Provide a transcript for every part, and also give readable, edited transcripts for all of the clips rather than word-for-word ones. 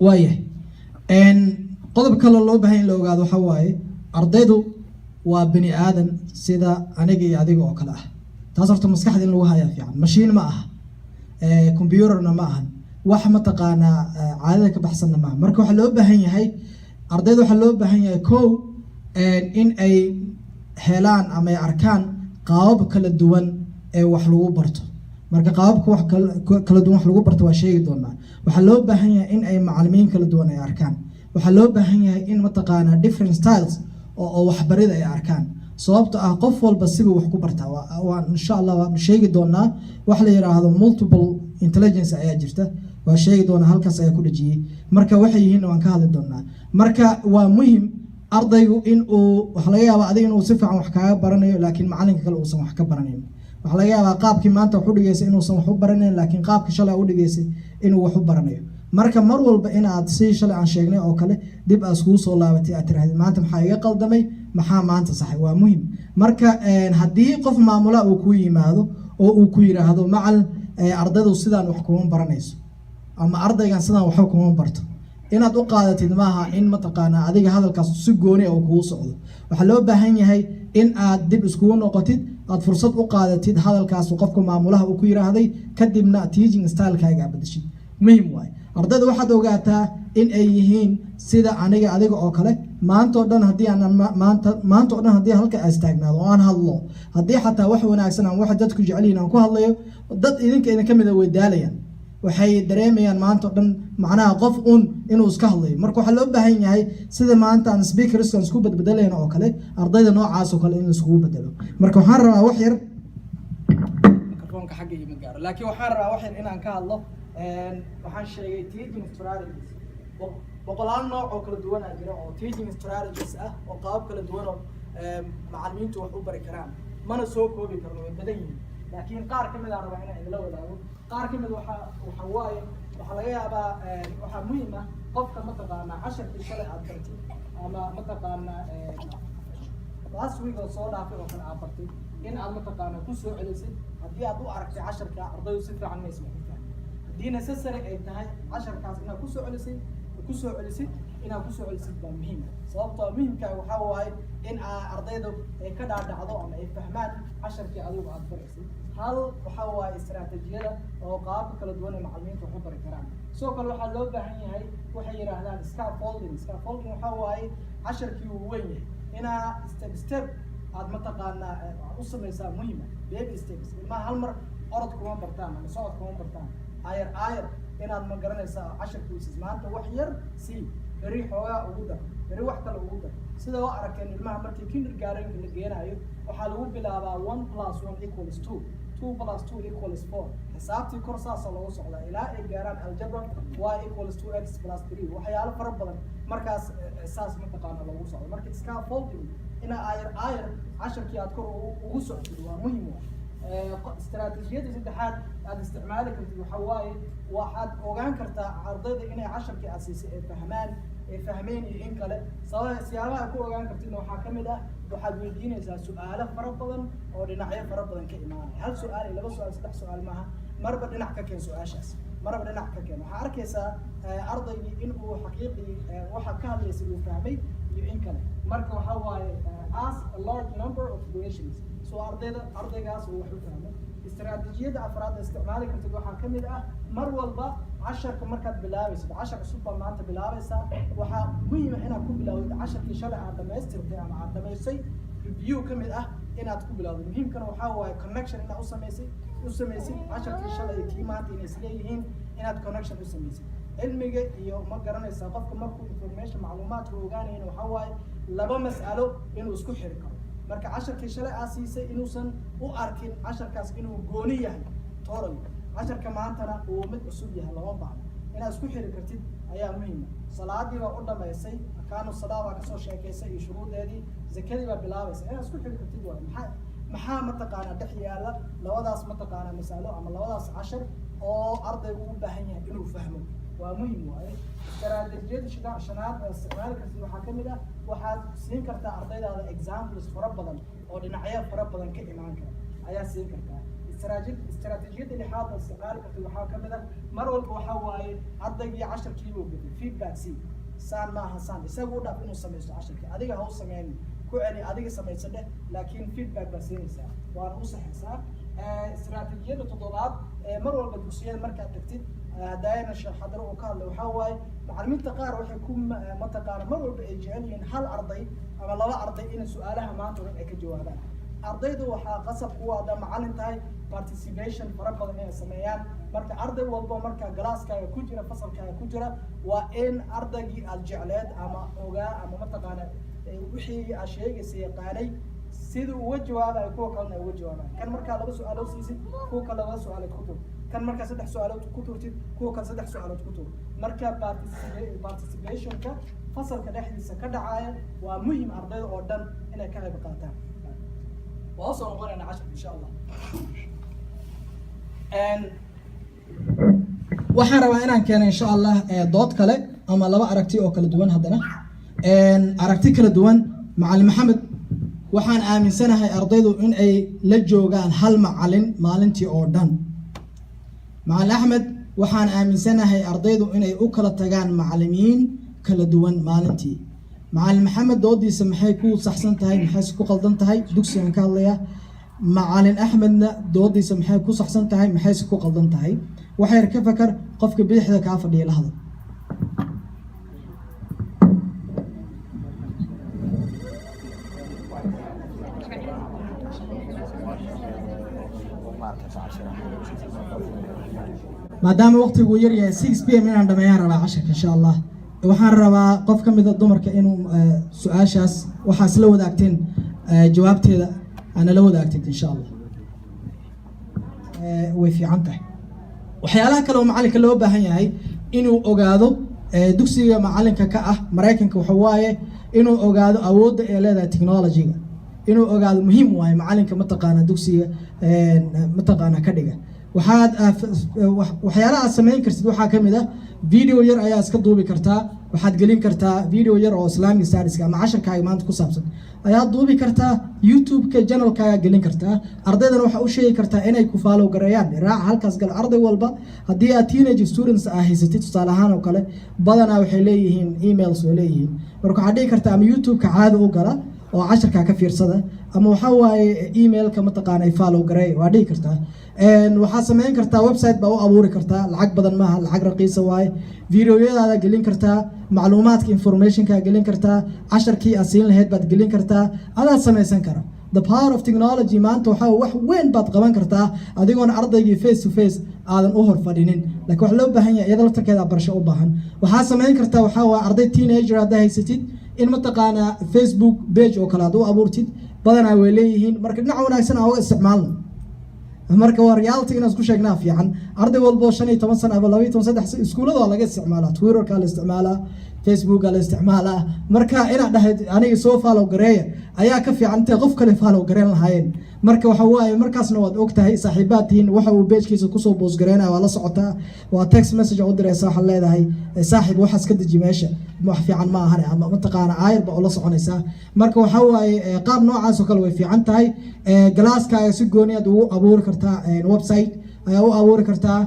waayahay qodob kale loo baahan in la ogaado waxa waaye ardaydu waa bani aadan sida aniga iyo adiga oo kale ah. taas horta maskaxda in lagu hayaa fiican. mashiin ma aha, computerna ma ahan, wax mataqaanaa caadada ka baxsanna maaha. marka waxaa loo baahan yahay ardayda waxaa loo baahan yahay kow in ay helaan ama ay arkaan qaabab kala duwan ee wax lagu barto. marka qaababka wax kala duwan wax lagu barto waa sheegi doonaa. waxaa loo baahan yahay in ay macallimiin kala duwan ay arkaan. waxaa loo baahan yahay in mataqaanaa different styles oo waxbarida ay arkaan. sababtoo ah qof walba siba wax ku bartaa. waa insha Allah waan sheegi doonaa wax la yiraahdo multiple intelligence ayaa jirta. waa sheegi doonaa halkaas ayaa ku dhajiyay. marka waxay yihiin waan ka hadli doonaa. marka waa muhiim ardaygu in uu wax laga yaabo adiga inuu si fiican wax kaaga baranayo laakiin macallinka kale uusan wax ka baranayn. waxa laga yaabaa qaabkii maanta wax u dhigaysay inuusan wax u baranayn laakiin qaabkii shalay u dhigaysay inuu wax u baranayo. marka mar walba in aad si shalay aan sheegnay oo kale dib aad iskugu soo laabatay aad tiraahdo maanta maxaa iga qaldamay, maxaa maanta saxay. waa muhiim. marka haddii qof maamula uu ku yimaado oo uu ku yiraahdo macallin ardaydu sidaan wax kuma baranayso ama ardaygan sidaan wax kuma barto, inaad u qaadatid maaha in mataqaanaa adiga hadalkaas si gooni ah uu kugu socdo. waxaa loo baahan yahay in aad dib iskugu noqotid, aad fursad u qaadatid hadalkaas qofka maamulaha uu ku yiraahday, kadibna teaching style-kaaga aad bedeshid. muhiim waaye. ardayda waxaad ogaataa in ay yihiin sida aniga adiga oo kale. maanta oo dhan haddii aan maanta oo dhan haddii halka aan istaagnaado oo aan hadlo, haddii xataa wax wanaagsan aan wax dadku jecel yihiin aan ku hadlayo, dad idinka mid ah way daalayaan. waxay dareemayaan maanta oo dhan macnaha qof inuu iska hadlayo. marka waxaa loo baahan yahay sida maanta aan speakers aan isku bedbedelayno oo kale ardayda noocaas oo kale in la iskugu bedelo. marka waxaan rabaa wax yar mikrofoonka xagga ima gaaro, laakiin waxaan rabaa wax yar inaan ka hadlo. waxaan sheegay teaching strategies boqolaal nooc oo kala duwan ah jira oo teaching strategies ah oo qaab kala duwan oo macallimiintu wax u bari karaan. mana soo koobi karno, way badan yihiin, laakiin qaar ka mid ah rabaa inaan idinla wadaago. qaar ka mid waxa waaye waxaa laga yaabaa waxaa muhiim ah qofka mataqaanaa casharkii shalay aad bartay ama mataqaanaa last week oo soo dhaafay oo kale aad bartay in aad mataqaanaa ku soo celisid. haddii aad u aragtay casharka ardaydu si fiican ma isma xigtaan, haddii necessary ay tahay casharkaas inaad kusoo celisid inaad kusoo celisid baa muhiim. sababtoo muhiimka waxaa waaye in ardaydu ay ka dhaadhacdo ama ay fahmaan casharkii adigu aad baraysay. hal waxaa waaye istaraatijiyada oo qaabka kala duwan ee macallimiintu wax u bari karaan. sidoo kale waxaa loo baahan yahay waxay yiraahdaan scaffolding. scaffolding waxaa waaye casharkii uu weyn yahay inaa step aad mataqaanaa u samaysaa muhiima. baby steps. ilmaha hal mar orod kuma bartaan ama socod kuma bartaan. ayar inaad ma garanaysaa casharkiisas maanta wax yar sii beri xoogaa ugu dar, beri wax kale ugu dar. sida oo aragteen ilmaha markii kindergarten la geenayo waxaa lagu bilaabaa 1 + 1 = 2, 2 + 2 = 4. xisaabtii kor saasa lagu socdaa ilaa ay gaaraan algebra y = 2x + 3. waxyaalo fara badan markaas saas mataqaana lagu socdo. marka scaffolding inaa ayar casharkii aad kor ugu socotid waa muhiim. استراتيجية saddexaad aad isticmaali kartid waxa waaye waxaad ogaan kartaa ardayda inay casharkii aasiisay ay fahmeen iyo in kale. siyaabaha ku ogaan kartid waxaa ka mid ah waxaad weydiinaysaa su'aalo fara badan oo dhinacyo fara badan ka imaanaya. hal su'aal iyo laba su'aal saddex su'aal maaha, marba dhinac ka keen su'aashaas, marba dhinac ka keen. waxaa arkaysaa ardaygii in uu xaqiiqii waxa ka hadlaysay uu fahmay iyo in kale. marka waxa waaye ask a large number of questions soo ardaygaas uu wax u fahmo. istaraatijiyada afraad ee isticmaali kartid waxaa ka mid ah mar walba casharka markaad bilaabaysid, cashar cusub baa maanta bilaabaysaa, waxaa muhiim ah inaad ku bilowdid casharkii shalay aad dhamaystirtay ama aad dhamaysay review ka mid ah inaad ku bilowdid. muhiimkana waxaa waaye connection inaad u samaysid casharkii shalay iyo kii maanta inay isleeyihiin inaad connection u samaysid. cilmiga iyo ma garanaysaa qofka markuu information macluumaadka ogaanayna waxaa waaye laba mas'alo inuu isku xiri karo. marka casharkii shalay aad siisay inuusan u arkin casharkaas inuu gooni yahay toral, casharka maantana uu mid cusub yahay lama baahno. inaad isku xiri kartid ayaa muhiim ah. salaadii baa u dhamaysay, arkaanu salaad baa kasoo sheekaysay iyo shuruudeedii, zakadii baa bilaabaysa. inaad isku xiri kartid waaye maxaa mataqaanaa dhex yaala labadaas mataqaanaa masalo ama labadaas cashar oo ardaygu u baahan yahay inuu fahmo. waa muhiim waaye. istaraatijiyada shanaad ee isticmaali kartid waxaa ka mid ah waxaad siin kartaa ardaydaada examples fara badan oo dhinacyo fara badan ka imaan kara ayaa siin kartaa. استراتيجية اللي حاطة استقالة وحاجة كذا مرة وحواي عضي 10 كيلو بدي فيدباك سي سان ما حسان يسوي ده إنه سميته 10 كيلو هذيك هو سمعني كوعني هذيك سميته لكن فيدباك بس ينسى وأنا أوصح حساب استراتيجية التطورات مرة بالبسيط مركز تكتيك دايما حضر وكان لو حواي معلمين تقارب وحكون ما تقارب مرة بيجعلين حل أرضي أما لا أرضي إن سؤالها ما تقول إيك جوابها أرضيده وحا قصب هو هذا معلم تاي participation فرق بدن سميان مركز أرضي والبو مركز جلاس كا كوجرا فصل كا كوجرا وإن أرضي الجعلات أما أوجا أما ما تقارب وحي أشياء سيقاني سيد وجهه يكون كلنا وجهه كان مركز لبس سؤال سيسي هو كلا سؤال كتب كان مركز سدح سؤالات كتب هو كان سدح سؤالات كتب مركز participation كا فصل كده حديث كده عاية ومهم أرضي أردن إنه كان بقاطع وأوصل أنا 10 إن شاء الله waxaan rabaa inaan keeno insha Allah dood kale ama laba aragti oo kala duwan haddana aragti kala duwan macallin Maxamed waxaan aaminsanahay ardaydu in ay la joogaan hal macallin maalintii oo dhan macallin Axmed waxaan aaminsanahay ardaydu in ay u kala tagaan macallimiin kala duwan maalintii macallin Maxamed doodiisa maxay ku saxsan tahay maxay ku qaldan tahay dugsigan ka hadlaya macallin Axmedna doodiisa maxay ku saxsan tahay maxay ku qaldan tahay waxay ka fakar qofka bidixda ka fadhiya la hadal maadaama waqtigu yar yahay 6 pm inaan dhameeyaan rabaa 10 insha Allah waxaan rabaa qof ka mid ah dumarka inuu su'aashaas waxaas la wadaagteen jawaabteeda ana la wadaagtay insha Allah way fiican tahay waxyaalaha kale oo macallinka loo baahan yahay inuu ogaado dugsiga macallinka ka ah Mareykanka waxa waaye inuu ogaado awoodda ay leedahay technology-ga inuu ogaado muhiim waaye macallinka mataqaana dugsiga mataqaana ka dhiga waxyaalaha sameyn kartid waxaa kamid ah video yar ayaa iska duubi kartaa waxaad gelin kartaa video yar oo Islamic studies ama casharkaaga maanta ku saabsan ayaa duubi kartaa YouTube-ka channel-kaaga gelin kartaa ardaydan waxa u sheegi kartaa inay ku follow gareeyaan raac halkaas gal arday walba haddii aad teenage students ah haysatid tusaale ahaan oo kale badanaa waxay leeyihiin emails oo leeyihiin marka waxaad dhihi kartaa ama YouTube-ka caadi u gala oo casharka ka fiirsada ama waxa waaye email-ka mataqaana ay follow gareey waa dhihi kartaa waxaa sameyn kartaa website baa u abuuri kartaa lacag badan maaha lacag raqiisa waaye videoyadaada gelin kartaa macluumaadka informationka gelin kartaa casharkii aad siin lahayd baad gelin kartaa adaa samaysan kara the power of technology maanta waxaa wax weyn baad qaban kartaa adigoon ardaygii face to face aadan u hor fadhinin laakiin wax loo baahan yahay iyada laftarkeeda barasho u baahan waxaa sameyn kartaa waxaa waa arday teenager haddaa haysatid in mataqaana Facebook page oo kale aad u abuurtid badanaa way leeyihiin marka dhinac wanaagsan aan uga isticmaalno marka waa reality inaan isku sheegnaa fiican arday walbo 15 sano ama 23 iskuulada laga isticmaalaa Twitter-ka la isticmaalaa Facebook-ka la isticmaalaa marka inaad dhahayd aniga soo follow gareeya ayaa ka fiican inta qof kale follow gareen lahaayeen marka waxa waaye markaasna waad ogtahay saaxiibaadtiin waxa uu page-kiisa ku soo post gareynaa waa la socotaa waa text message u diraysa waxa leedahay saaxiib waxaas ka deji meesha wax fiican ma ahan ama mataqaana aayirba oo la soconaysa marka waxa waaye qaab noocaas oo kale way fiican tahay galaaskaaga si gooni aad ugu abuuri kartaa website ayaa u abuuri kartaa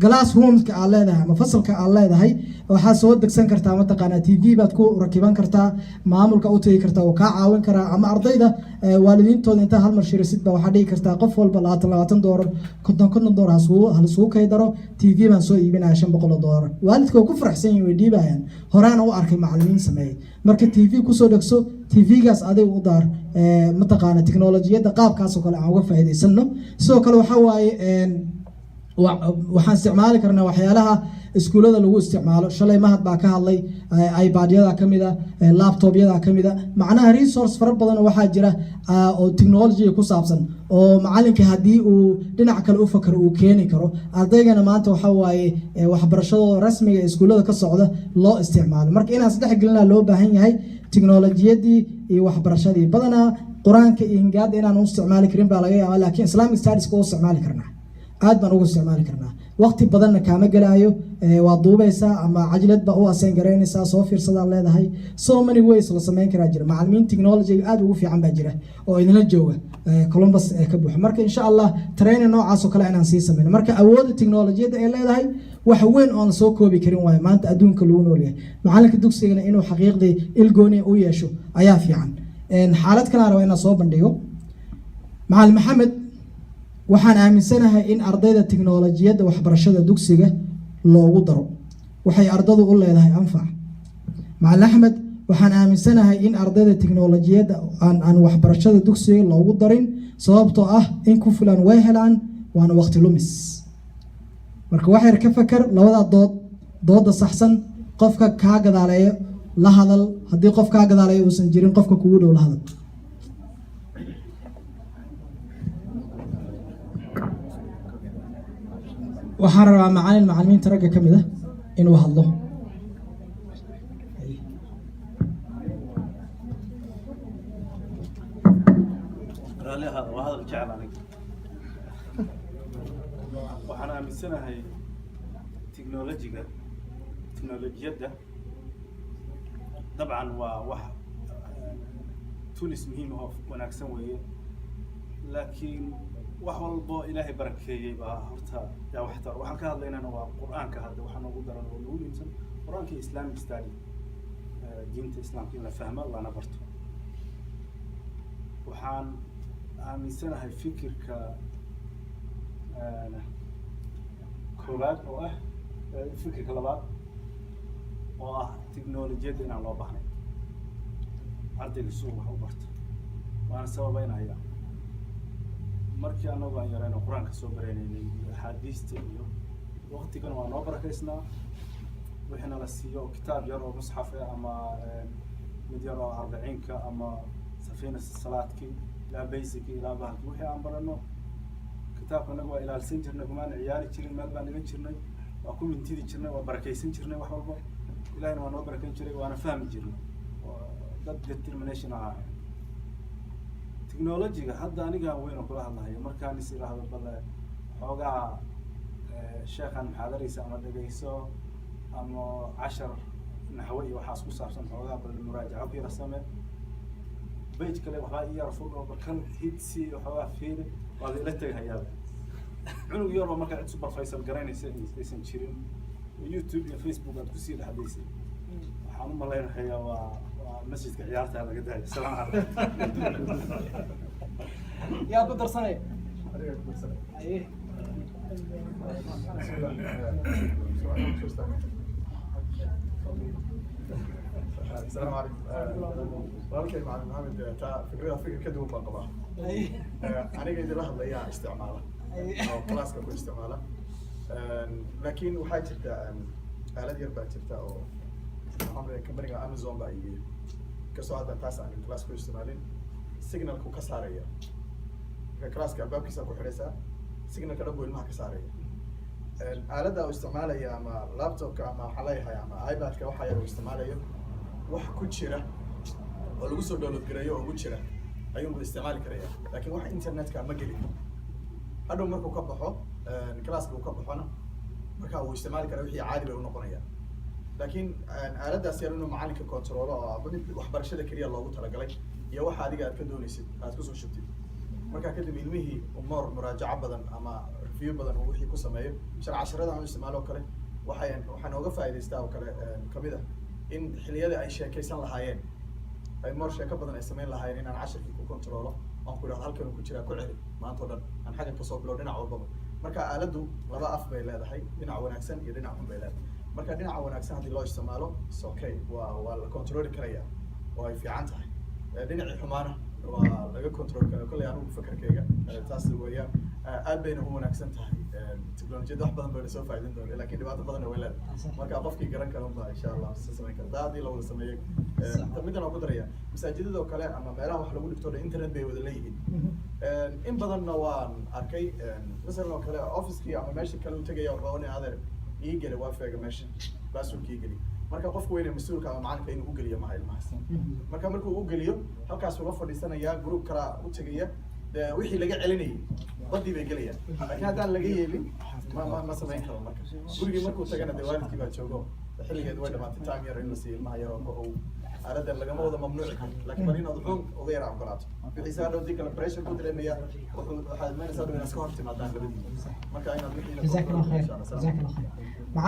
classroomska aad leedahay ama fasalka aad leedahay waxaa soo degsan kartaa mataqaana TV baad ku rakiban kartaa maamulka u tagi kartaa oo ka caawin kara ama ardayda waalidiintooda inta hal mar shirisid baa waxa dhigi kartaa qof walba $20 $50 hal kay daro TV baan soo iibinaa $500 waalidku ku faraxsan yihiin way dhiibayaan horaan u arkay macallimiin sameeyay marka TV ku soo dhagso TV-gaas adiga u daar mataqaana teknolojiyada qaabkaas oo kale aan uga faa'iideysano sidoo kale waxa waaye waxaan isticmaali karnaa waxyaalaha iskuulada lagu isticmaalo shalay mahad baa ka hadlay iPad-yada kamida laptop-yada kamida macnaha resource fara badan waxaa jira oo technology ku saabsan oo macallinka hadii uu dhinac kale u fakaro uu keeni karo ardaygana maanta waxa waaye waxbarashada rasmiga ee iskuulada ka socda loo isticmaalo marka inaan saddex gelina loo baahan yahay teknolojiyadii iyo waxbarashadii badanaa quraanka iyo hingaada inaan u isticmaali karin baa laga yaabaa laakiin Islamic studies ku isticmaali karnaa aad baan ugu isticmaali karnaa waqti badanna kaama gelaayo waa duubaysaa ama cajlad baa u aseen garaynaysaa soo fiirsadaa leedahay so many ways la samayn karaa jira macallimiin technology aad ugu fiican baa jira oo idinla jooga Columbus ka buuxa marka insha Allah training noocaas oo kale inaan sii sameeyno marka awoodda technology-da ay leedahay wax weyn oo aan soo koobi karin waayo maanta adduunka lagu nool yahay macallinka dugsiga inuu xaqiiqdii ilgooni u yeesho ayaa fiican xaalad kale aan inaan soo bandhigo macallin Maxamed waxaan aaminsanahay in ardayda tiknoolajiyadda waxbarashada dugsiga loogu daro waxay ardaydu u leedahay anfac macallin Axmed waxaan aaminsanahay in ardayda tiknoolajiyadda aan waxbarashada dugsiga loogu darin sababtoo ah in ku filan way helaan waana waqti lumis marka waxay ka fakar labada dooda saxsan qofka ka gadaaleeyo la hadal haddii qof ka gadaaleeyo uusan jirin qofka kugu dhow la hadal waxaan rabaa macallimiinta ragga ka mid ah inuu hadlo waxaan aaminsanahay tiknolojiyadda dabcan waa wax tulis muhiim oo wanaagsan weeye laakiin wax walbo ilaahay barakeeyey baa horta yaa waxtar waxaan ka hadlaynana waa qur-aanka hadda waxaa noogu daran oo nagu muhiimsan qur-aanka islamic study diinta islaamka in la fahmo lana barto waxaan aaminsanahay fikirka koowaad oo ah fikirka labaad oo ah tiknolojiyadda inaan loo baahnay ardayga suu wax u barto waana sababeynaya markii annagu aan yarayno qur-aanka soo baraynaynay iyo axaadiista iyo waqtigan waa noo barakaysnaa wixii nala siiyo kitaab yar oo musxaf ama mid yar oo arbaciinka ama safiina salaadkii ilaa basic ilaa bahalki wixii aan barano kitaabka anagu waa ilaalsan jirnay kumaan ciyaari jirin meel baan dhigan jirnay waa ku mintidi jirnay waa barakaysan jirnay wax walba ilaahina waa noo barakayn jiray waana fahmi jirnay dad determination ah technology-ga hadda aniga weyn oo kula hadlahayo markaan is iraahdo bal xoogaa sheekhan maxaadaraysa ama dhegayso ama cashar naxwo iyo waxaas ku saabsan xoogaa bal muraajaco ku yara samee page kale waxaa ii yara fog oo barkan hidsi waxoogaa fiiri waa la ila tegahayaa cunug yar oo markaa cid supervisor garanaysa aysan jirin YouTube iyo Facebook aad kusii dhexdaysay waxaan u malaynayaa waa masjidka ciyaarta laga daayo salaam calaykum yaa ku darsanay السلام عليكم. والله معلم محمد تا فكرة كده وبقبة. أنا قاعد له هذا استعماله أو كلاس كله استعماله. لكن وحاجة آلات يربع تبتا أو عمري كمبرينج أمازون بقى كسؤال تاس عن كلاس كله استعمالين سيجنال كو كسارية. كلاس كأباب كيسا كو حريسة سيجنال كربو المها كسارية. آلات ده استعماله يا أما لابتوب كأما حلايها يا أما آيباد كوحيا استعماله wax ku jira oo lagu soo download gareeyo oo ugu jira ayuu isticmaali karaya laakiin wax internetka ma gelin hadhow markuu ka baxo class-ka uu ka baxona marka uu isticmaali karo wixii caadi bay u noqonayaan laakiin aaladaas yar inuu macalinka control oo waxbarashada kaliya loogu talagalay iyo waxa adiga aad ka doonaysid aad ku soo shubtid marka kadib ilmihii umar muraajaco badan ama review badan oo wixii ku sameeyo casharada aan isticmaalo kale waxaan uga faa'iideystaa oo kale kamid ah in xiliyada ay sheekaysan lahaayeen ay mar sheeko badan ay sameyn lahaayeen inaan casharkii ku controlo aan ku yiraahdo halkan ku jira ku celi maanta oo dhan aan xagga ka soo bilow dhinac walba marka aaladu laba af bay leedahay dhinac wanaagsan iyo dhinac xun bay leedahay marka dhinaca wanaagsan hadii loo isticmaalo is okay waa la control karaya oo ay fiican tahay dhinaca xumaana waa laga control karaa kulli anigu fakarkayga taas weeyaan aad bayna u wanaagsan tahay teknolojiyada wax badan bayna soo faa'iideyn doonaa laakiin dhibaato badan way leedahay marka qofkii garan karo baa insha Allah sameyn kara daadii la wada sameeyay midna oo ku daraya masaajidada oo kale ama meelaha wax lagu dhigto internet bay wada leeyihiin in badanna waan arkay مثلا oo kale office-kii ama meesha kale uu tagay oo baa adeer ii galay wifi-ga meesha password-kii gali marka qofku weyn mas'uulka ama macalinka inuu u geliyo ma ilmahaas marka markuu u geliyo halkaas uu la fadhiisanayaa group kala u tagaya wixii laga celinayay badii bay gelayaan laakiin haddaan laga yeelin ma samayn karo marka gurigii markuu tagana dee waalidkii baa joogo xilligeed way dhamaatay time yar in la siiyo ilmaha yar oo aaladan lagama wada mamnuuci karo laakiin bal inaad xoog uga yara ogolaato wixii saa dhowdii kale pressure ku dareemaya waxaad imaanaysaa inaad iska hor timaadaan labadiina marka inaad wixii جزاك الله خير جزاك الله خير